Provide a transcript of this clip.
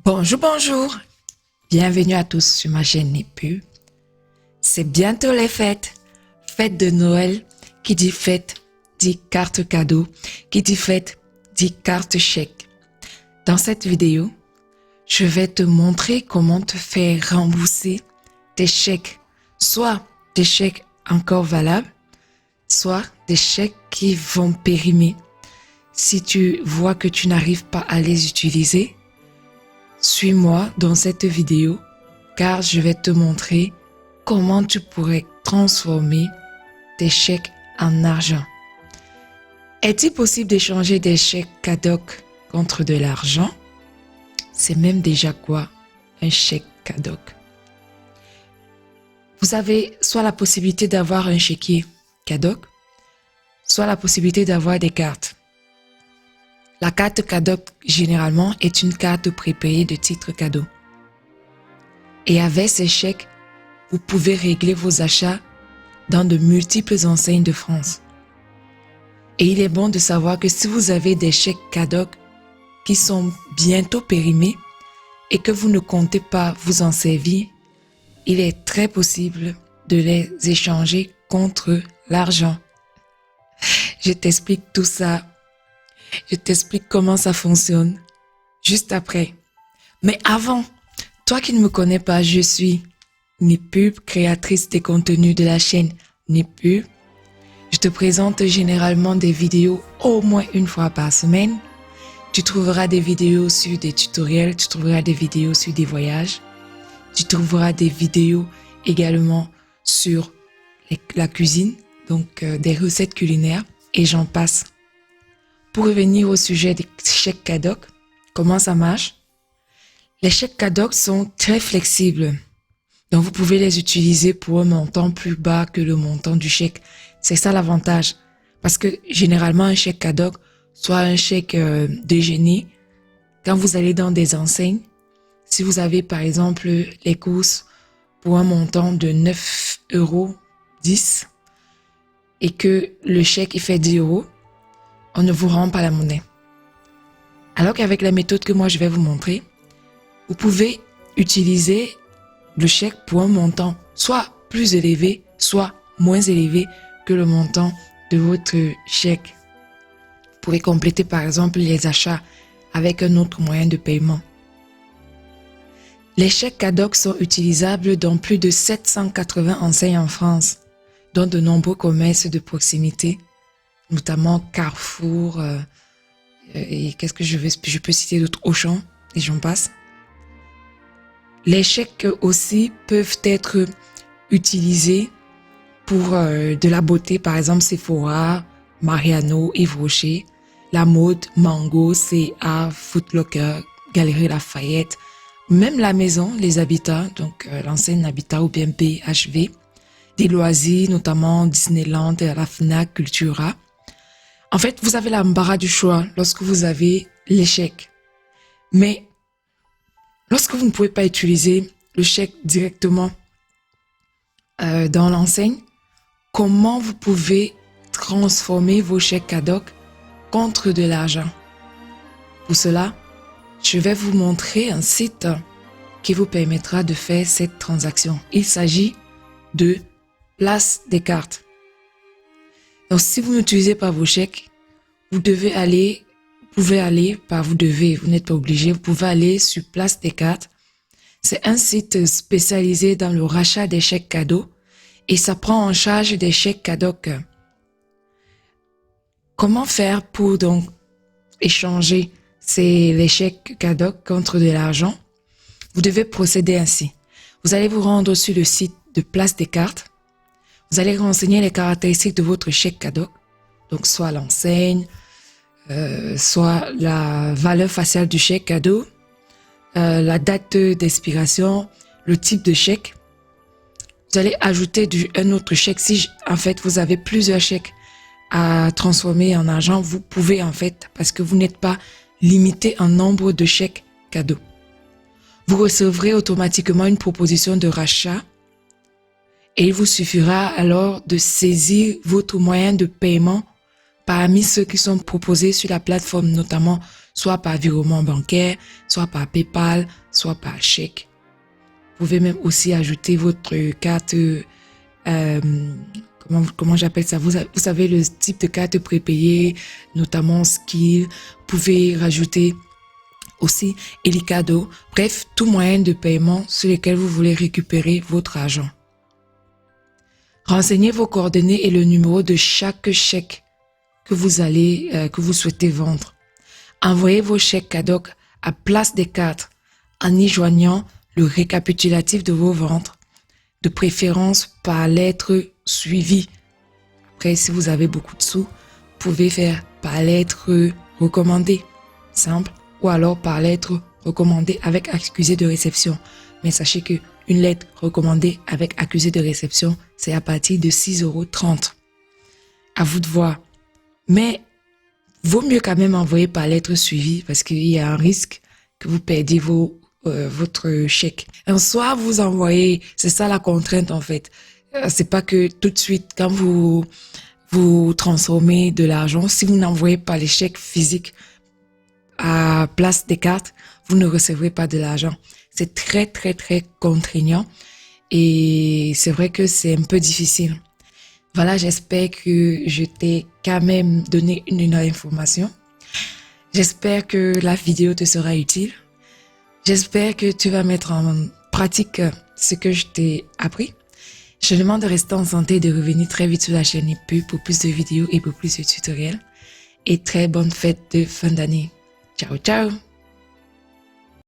Bonjour, bonjour. Bienvenue à tous sur ma chaîne Nipu. C'est bientôt les fêtes. Fête de Noël. Qui dit fête dit carte cadeau. Qui dit fête dit carte chèque. Dans cette vidéo, je vais te montrer comment te faire rembourser tes chèques. Soit des chèques encore valables, soit des chèques qui vont périmer. Si tu vois que tu n'arrives pas à les utiliser, suis-moi dans cette vidéo car je vais te montrer comment tu pourrais transformer tes chèques en argent. Est-il possible d'échanger des chèques cadoc contre de l'argent? C'est même déjà quoi un chèque cadoc? Vous avez soit la possibilité d'avoir un chéquier cadoc, soit la possibilité d'avoir des cartes. La carte cadoc, généralement, est une carte prépayée de titre cadeau. Et avec ces chèques, vous pouvez régler vos achats dans de multiples enseignes de France. Et il est bon de savoir que si vous avez des chèques cadoc qui sont bientôt périmés et que vous ne comptez pas vous en servir, il est très possible de les échanger contre l'argent. Je t'explique tout ça. Je t'explique comment ça fonctionne juste après. Mais avant, toi qui ne me connais pas, je suis Nipub, créatrice des contenus de la chaîne Nipub. Je te présente généralement des vidéos au moins une fois par semaine. Tu trouveras des vidéos sur des tutoriels, tu trouveras des vidéos sur des voyages. Tu trouveras des vidéos également sur la cuisine, donc des recettes culinaires et j'en passe. Pour revenir au sujet des chèques cadoc, comment ça marche? Les chèques cadoc sont très flexibles. Donc, vous pouvez les utiliser pour un montant plus bas que le montant du chèque. C'est ça l'avantage. Parce que généralement, un chèque cadoc, soit un chèque déjeuner, quand vous allez dans des enseignes, si vous avez par exemple les courses pour un montant de 9,10 € et que le chèque il fait 10 €, on ne vous rend pas la monnaie. Alors qu'avec la méthode que moi je vais vous montrer, vous pouvez utiliser le chèque pour un montant soit plus élevé, soit moins élevé que le montant de votre chèque. Vous pouvez compléter par exemple les achats avec un autre moyen de paiement. Les chèques cadoc sont utilisables dans plus de 780 enseignes en France, dont de nombreux commerces de proximité, notamment Carrefour, et qu'est-ce que je peux citer d'autres, Auchan, et j'en passe. Les chèques aussi peuvent être utilisés pour de la beauté, par exemple Sephora, Mariano, Yves Rocher, la mode, Mango, C&A, Foot Locker, Galeries Lafayette, même la maison, les habitats, donc l'enseigne Habitat ou bien BHV, des loisirs, notamment Disneyland, la Fnac, Cultura. En fait, vous avez l'embarras du choix lorsque vous avez les chèques. Mais lorsque vous ne pouvez pas utiliser le chèque directement dans l'enseigne, comment vous pouvez transformer vos chèques cadoc contre de l'argent? Pour cela, je vais vous montrer un site qui vous permettra de faire cette transaction. Il s'agit de Place des cartes. Donc, si vous n'utilisez pas vos chèques, vous pouvez aller sur Place des cartes. C'est un site spécialisé dans le rachat des chèques cadeaux et ça prend en charge des chèques cadoc. Comment faire pour donc échanger les chèques cadoc contre de l'argent? Vous devez procéder ainsi. Vous allez vous rendre sur le site de Place des cartes. Vous allez renseigner les caractéristiques de votre chèque cadoc, donc soit l'enseigne, soit la valeur faciale du chèque cadeau, la date d'expiration, le type de chèque. Vous allez ajouter un autre chèque. Si en fait vous avez plusieurs chèques à transformer en argent, vous pouvez en fait, parce que vous n'êtes pas limité en nombre de chèques cadeaux. Vous recevrez automatiquement une proposition de rachat et il vous suffira alors de saisir votre moyen de paiement parmi ceux qui sont proposés sur la plateforme, notamment soit par virement bancaire, soit par PayPal, soit par chèque. Vous pouvez même aussi ajouter votre carte, comment j'appelle ça, vous savez le type de carte prépayée, notamment Skill. Vous pouvez rajouter aussi Elikado, bref, tout moyen de paiement sur lequel vous voulez récupérer votre argent. Renseignez vos coordonnées et le numéro de chaque chèque que vous souhaitez vendre. Envoyez vos chèques KADOK à place des cartes en y joignant le récapitulatif de vos ventes, de préférence par lettre suivie. Après, si vous avez beaucoup de sous, vous pouvez faire par lettre recommandée, simple, ou alors par lettre recommandée avec accusé de réception. Mais sachez que une lettre recommandée avec accusé de réception, c'est à partir de 6,30 €. À vous de voir. Mais vaut mieux quand même envoyer par lettre suivie parce qu'il y a un risque que vous perdiez votre chèque. Un soir, vous envoyez, c'est ça la contrainte en fait. C'est pas que tout de suite, quand vous transformez de l'argent, si vous n'envoyez pas les chèques physiques à place des cartes, vous ne recevrez pas de l'argent. C'est très, très, très contraignant et c'est vrai que c'est un peu difficile. Voilà, j'espère que je t'ai quand même donné une information. J'espère que la vidéo te sera utile. J'espère que tu vas mettre en pratique ce que je t'ai appris. Je te demande de rester en santé et de revenir très vite sur la chaîne EPU pour plus de vidéos et pour plus de tutoriels. Et très bonne fête de fin d'année. Ciao, ciao!